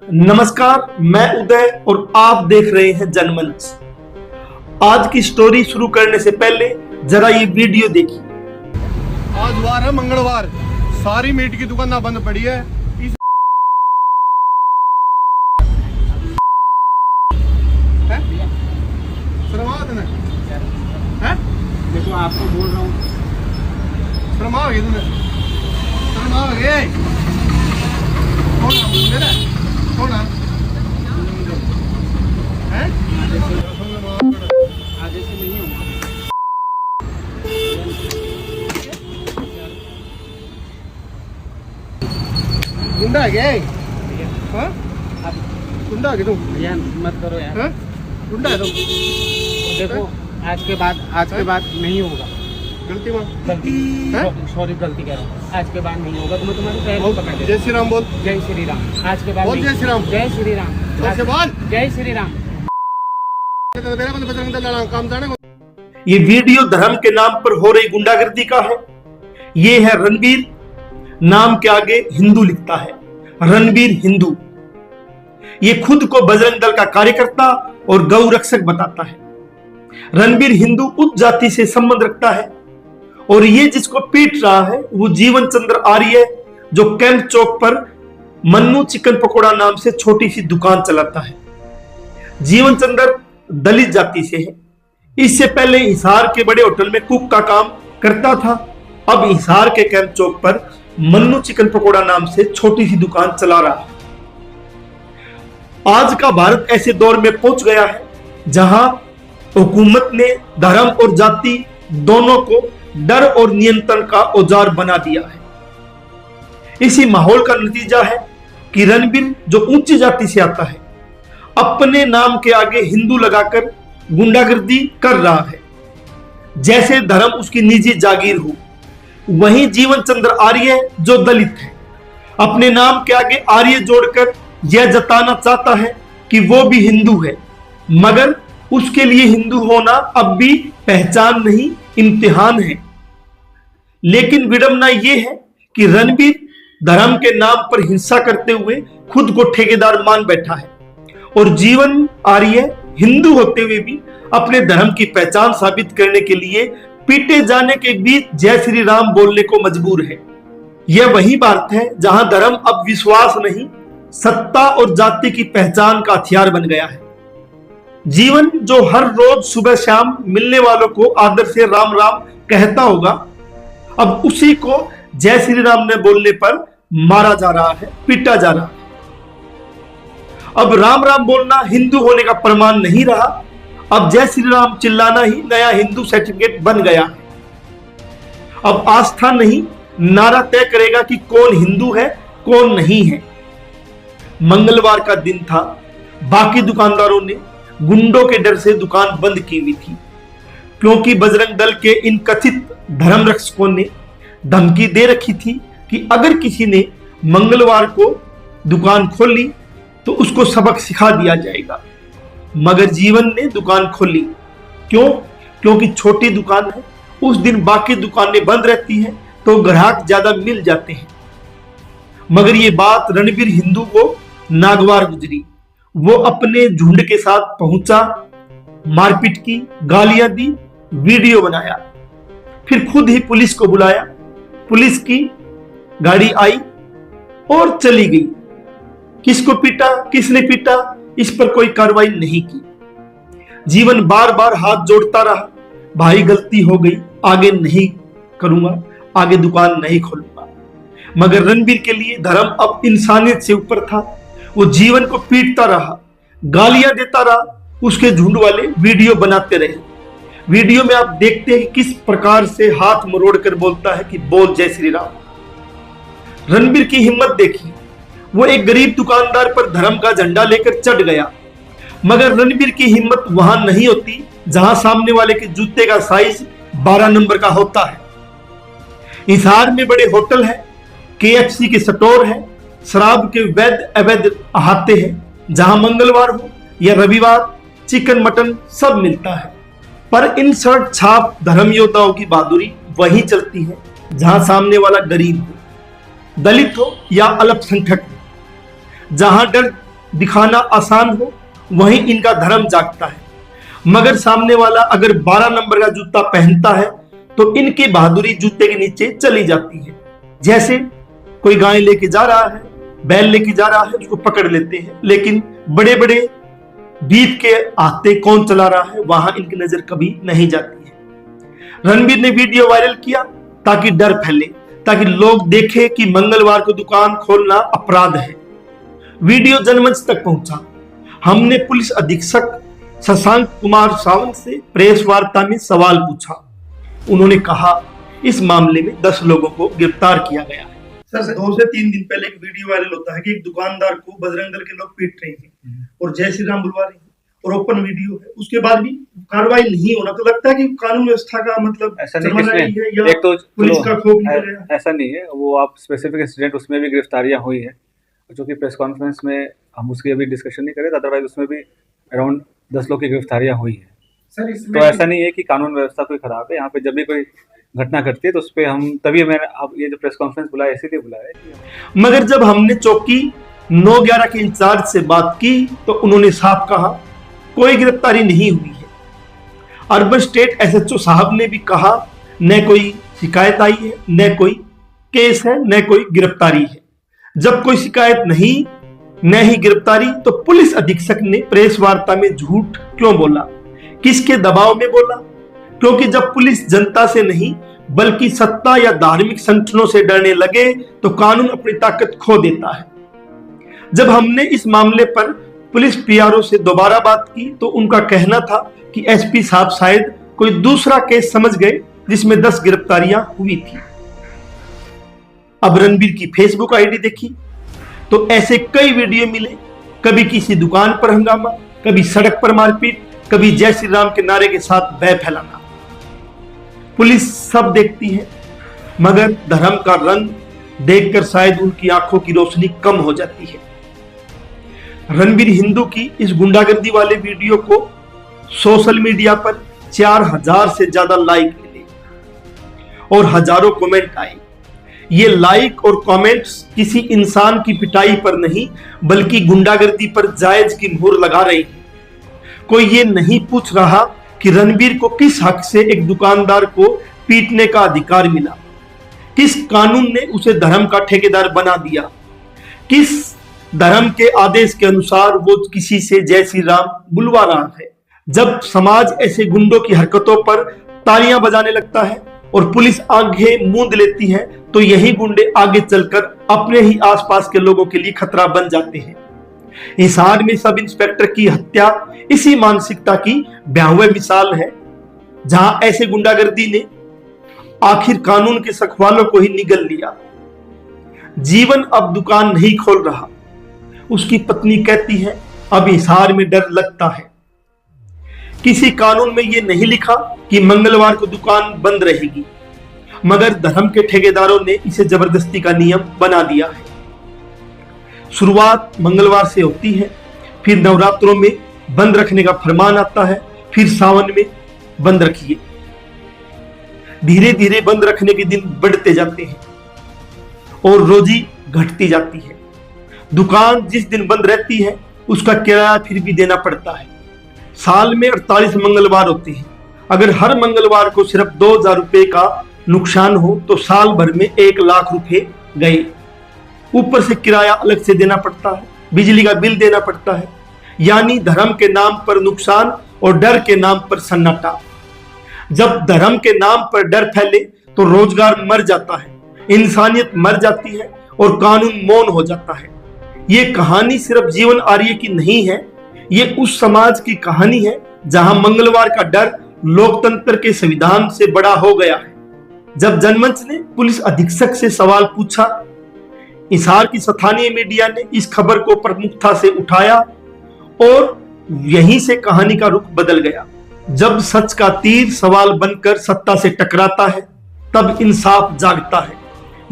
नमस्कार, मैं उदय और आप देख रहे हैं जनमंच। आज की स्टोरी शुरू करने से पहले जरा ये वीडियो देखिए। आज वार है मंगलवार, सारी मीट की दुकान बंद पड़ी है। देखो आपको बोल रहा हूँ शर्मा हो गई तुमने, शर्मा हो गई। कौन है? आगे से नहीं होगा। गुंडा है क्या? हाँ? गुंडा है क्या तुम? भैया मत करो यार। हाँ? गुंडा है तुम? देखो आज के बाद नहीं होगा। गलती मान। सॉरी गलती कह रहा हूँ। आज के बाद नहीं होगा तो मैं तुम्हारे पैर बोल, पकड़ जय श्री राम बोल। जय श्री राम। आज के बाद बोल जय श्री राम। जय श्री राम। कैसे बोल? जय श्री राम। काम जाने। ये वीडियो धर्म के नाम पर हो रही गुंडागर्दी का है। ये है रणबीर, नाम के आगे हिंदू लिखता है, रणबीर हिंदू। ये खुद को बजरंग दल का कार्यकर्ता और गौ रक्षक बताता है। रणबीर हिंदू उच्च जाति से संबंध रखता है और ये जिसको पीट रहा है वो जीवन चंद्र आर्य, जो कैंप चौक पर मन्नू चिकन पकोड़ा नाम से छोटी सी दुकान चलाता है। जीवन चंद्र दलित जाति से है। इससे पहले हिसार के बड़े होटल में कुक का काम करता था। अब हिसार के कैंप चौक पर मन्नू चिकन पकोड़ा नाम से छोटी सी दुकान चला रहा है। आज का भारत ऐसे दौर में पहुंच गया है जहां हुकूमत ने धर्म और जाति दोनों को डर और नियंत्रण का औजार बना दिया है। इसी माहौल का नतीजा है कि रणबीर, जो ऊंची जाति से आता है, अपने नाम के आगे हिंदू लगाकर गुंडागर्दी कर रहा है, जैसे धर्म उसकी निजी जागीर हो। वहीं जीवन चंद्र आर्य, जो दलित है, अपने नाम के आगे आर्य जोड़कर यह जताना चाहता है कि वो भी हिंदू है, मगर उसके लिए हिंदू होना अब भी पहचान नहीं, इम्तिहान है। लेकिन विडंबना यह है कि रणबीर धर्म के नाम पर हिंसा करते हुए खुद को ठेकेदार मान बैठा है और जीवन आर्य हिंदू होते हुए भी अपने धर्म की पहचान साबित करने के लिए पीटे जाने के बीच जय श्री राम बोलने को मजबूर है। यह वही बात है जहां धर्म अब विश्वास नहीं, सत्ता और जाति की पहचान का हथियार बन गया है। जीवन, जो हर रोज सुबह शाम मिलने वालों को आदर से राम राम कहता होगा, अब उसी को जय श्री राम ने बोलने पर मारा जा रहा है, पीटा जा रहा है। अब राम राम बोलना हिंदू होने का प्रमाण नहीं रहा। अब जय श्री राम चिल्लाना ही नया हिंदू सर्टिफिकेट बन गया है। अब आस्था नहीं, नारा तय करेगा कि कौन हिंदू है, कौन नहीं है। मंगलवार का दिन था। बाकी दुकानदारों ने गुंडों के डर से दुकान बंद की हुई थी, क्योंकि बजरंग दल के इन कथित धर्म रक्षकों ने धमकी दे रखी थी कि अगर किसी ने मंगलवार को दुकान खोली तो उसको सबक सिखा दिया जाएगा। मगर जीवन ने दुकान खोली। क्यों? क्योंकि छोटी दुकान है, उस दिन बाकी दुकानें बंद रहती हैं तो ग्राहक ज्यादा मिल जाते हैं। मगर ये बात रणबीर हिंदू को नागवार गुजरी। वो अपने झुंड के साथ पहुंचा, मारपीट की, गालियां दी, वीडियो बनाया, फिर खुद ही पुलिस को बुलाया। पुलिस की गाड़ी आई और चली गई। किसको पीटा, किसने पीटा, इस पर कोई कार्रवाई नहीं की। जीवन बार बार हाथ जोड़ता रहा, भाई गलती हो गई, आगे नहीं करूंगा, आगे दुकान नहीं खोलूंगा। मगर रणबीर के लिए धर्म अब इंसानियत से ऊपर था। वो जीवन को पीटता रहा, गालियां देता रहा, उसके झुंड वाले वीडियो बनाते रहे। वीडियो में आप देखते हैं किस प्रकार से हाथ मरोड़ कर बोलता है कि बोल जय श्री राम। रणबीर की हिम्मत देखिए। वो एक गरीब दुकानदार पर धर्म का झंडा लेकर चढ़ गया। मगर रणबीर की हिम्मत वहां नहीं होती जहां सामने वाले के जूते का साइज 12 नंबर का होता है। हिसार में बड़े होटल है, KFC के स्टोर है, शराब के वैध अवैध अहाते हैं, जहां मंगलवार हो या रविवार चिकन मटन सब मिलता है। पर इन शर्ट छाप धर्म योद्धाओं की बहादुरी वहीं चलती है जहां सामने वाला गरीब हो, दलित हो या अल्पसंख्यक हो, जहां डर दिखाना आसान हो वहीं इनका धर्म जागता है। मगर सामने वाला अगर 12 नंबर का जूता पहनता है तो इनकी बहादुरी जूते के नीचे चली जाती है। जैसे कोई गाय लेके जा रहा है, बैल लेके जा रहा है, उसको पकड़ लेते हैं, लेकिन बड़े बड़े बीत के आते कौन चला रहा है वहां इनकी नजर कभी नहीं जाती है। रणबीर ने वीडियो वायरल किया ताकि डर फैले, ताकि लोग देखें कि मंगलवार को दुकान खोलना अपराध है। वीडियो जनमंच तक पहुंचा। हमने पुलिस अधीक्षक शशांक कुमार सावंत से प्रेस वार्ता में सवाल पूछा। उन्होंने कहा इस मामले में 10 लोगों को गिरफ्तार किया गया है। सर 2 से 3 दिन पहले एक वीडियो वायरल होता है कि एक दुकानदार को बजरंग दल के लोग पीट रहे हैं और जय श्री राम बुलवा रहे हैं और ओपन वीडियो है, उसके बाद भी कार्रवाई नहीं होना, तो लगता है कि कानून व्यवस्था का मतलब ऐसा नहीं है, एक तो पुलिस का खौफ निकल रहा है। ऐसा नहीं है, वो आप स्पेसिफिक इंसिडेंट उसमें भी गिरफ्तारियां हुई है, जो कि प्रेस कॉन्फ्रेंस में हम उसकी अभी डिस्कशन नहीं करें, अदरवाइज उसमें भी अराउंड 10 लोग की गिरफ्तारियां हुई है। तो ऐसा नहीं है कि कानून व्यवस्था कोई खराब है। यहाँ पे जब भी कोई घटना घटती है तो उस पर हम तभी मैंने अब ये जो प्रेस कॉन्फ्रेंस बुलाया इसीलिए बुलाया है। मगर जब हमने चौकी 9/11 के इंचार्ज से बात की तो उन्होंने साफ कहा कोई गिरफ्तारी नहीं हुई है। अर्बन स्टेट एसएचओ साहब ने भी कहा न कोई शिकायत आई है, न कोई केस है, न कोई गिरफ्तारी है। जब कोई शिकायत नहीं न ही गिरफ्तारी तो पुलिस अधीक्षक ने प्रेस वार्ता में झूठ क्यों बोला? किसके दबाव में बोला? क्योंकि जब पुलिस जनता से नहीं बल्कि सत्ता या धार्मिक संगठनों से डरने लगे तो कानून अपनी ताकत खो देता है। जब हमने इस मामले पर पुलिस पीआरओ से दोबारा बात की तो उनका कहना था कि एसपी साहब शायद कोई दूसरा केस समझ गए जिसमें 10 गिरफ्तारियां हुई थी। अब रणबीर की फेसबुक आईडी देखी तो ऐसे कई वीडियो मिले, कभी किसी दुकान पर हंगामा, कभी सड़क पर मारपीट, कभी जय श्री राम के नारे के साथ भय फैलाना। पुलिस सब देखती है मगर धर्म का रंग देखकर शायद उनकी आंखों की रोशनी कम हो जाती है। रणबीर हिंदू की इस गुंडागर्दी वाले वीडियो को सोशल मीडिया पर 4000 से ज्यादा लाइक मिले और हजारों कमेंट आए। ये लाइक और कमेंट्स किसी इंसान की पिटाई पर नहीं बल्कि गुंडागर्दी पर जायज की मुहर लगा रहे हैं। कोई ये नहीं पूछ रहा कि रणबीर को किस हक से एक दुकानदार को पीटने का अधिकार मिला, किस कानून ने उसे धर्म का ठेकेदार बना दिया, किस धर्म के आदेश के अनुसार वो किसी से जय श्री राम बुलवा रहा है। जब समाज ऐसे गुंडों की हरकतों पर तालियां बजाने लगता है और पुलिस आंखें मूंद लेती है तो यही गुंडे आगे चलकर अपने ही आसपास के लोगों के लिए खतरा बन जाते हैं। हिसार में सब इंस्पेक्टर की हत्या इसी मानसिकता की भयावह मिसाल है, जहां ऐसे गुंडागर्दी ने आखिर कानून के सखवालों को ही निगल लिया। जीवन अब दुकान नहीं खोल रहा। उसकी पत्नी कहती है अब हिसार में डर लगता है। किसी कानून में यह नहीं लिखा कि मंगलवार को दुकान बंद रहेगी, मगर धर्म के ठेकेदारों ने इसे जबरदस्ती का नियम बना दिया है। शुरुआत मंगलवार से होती है, फिर नवरात्रों में बंद रखने का फरमान आता है, फिर सावन में बंद रखिए। धीरे धीरे बंद रखने के दिन बढ़ते जाते हैं और रोजी घटती जाती है। दुकान जिस दिन बंद रहती है उसका किराया फिर भी देना पड़ता है। साल में 48 मंगलवार होते हैं। अगर हर मंगलवार को सिर्फ 2000 रुपए का नुकसान हो तो साल भर में 1 लाख रुपए गए। ऊपर से किराया अलग से देना पड़ता है, बिजली का बिल देना पड़ता है। यानी धर्म के नाम पर नुकसान और डर के नाम पर सन्नाटा। जब धर्म के नाम पर डर फैले तो रोजगार मर जाता है, इंसानियत मर जाती है और कानून मौन हो जाता है। ये कहानी सिर्फ जीवन आर्य की नहीं है, ये उस समाज की कहानी है जहां मंगलवार का डर लोकतंत्र के संविधान से बड़ा हो गया है। जब जनमंच ने पुलिस अधीक्षक से सवाल पूछा, हिसार की स्थानीय मीडिया ने इस खबर को प्रमुखता से उठाया और यहीं से कहानी का रुख बदल गया। जब सच का तीर सवाल बनकर सत्ता से टकराता है तब इंसाफ जागता है।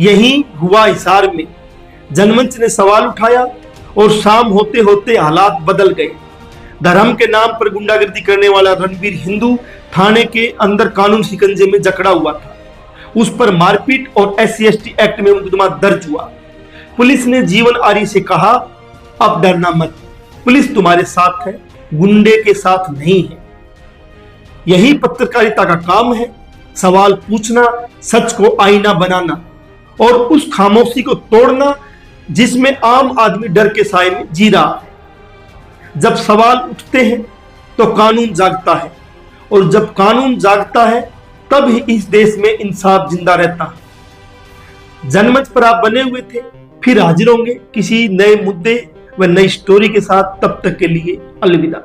यही हुआ हिसार में। जनमंच ने सवाल उठाया और शाम होते होते हालात बदल गए। धर्म के नाम पर गुंडागर्दी करने वाला रणबीर हिंदू थाने के अंदर कानून शिकंजे में जकड़ा हुआ था। उस पर मारपीट और SC/ST एक्ट में मुकदमा दर्ज हुआ। पुलिस ने जीवन आर्य से कहा अब डरना मत, पुलिस तुम्हारे साथ है, गुंडे के साथ नहीं है। यही पत्रकारिता का काम है, सवाल पूछना, सच को आईना बनाना और उस खामोशी को तोड़ना जिसमें आम आदमी डर के साए में जी रहा है। जब सवाल उठते हैं तो कानून जागता है, और जब कानून जागता है तब ही इस देश में इंसाफ जिंदा रहता है। जनमंच पर आप बने हुए थे, फिर हाजिर होंगे किसी नए मुद्दे व नई स्टोरी के साथ। तब तक के लिए अलविदा।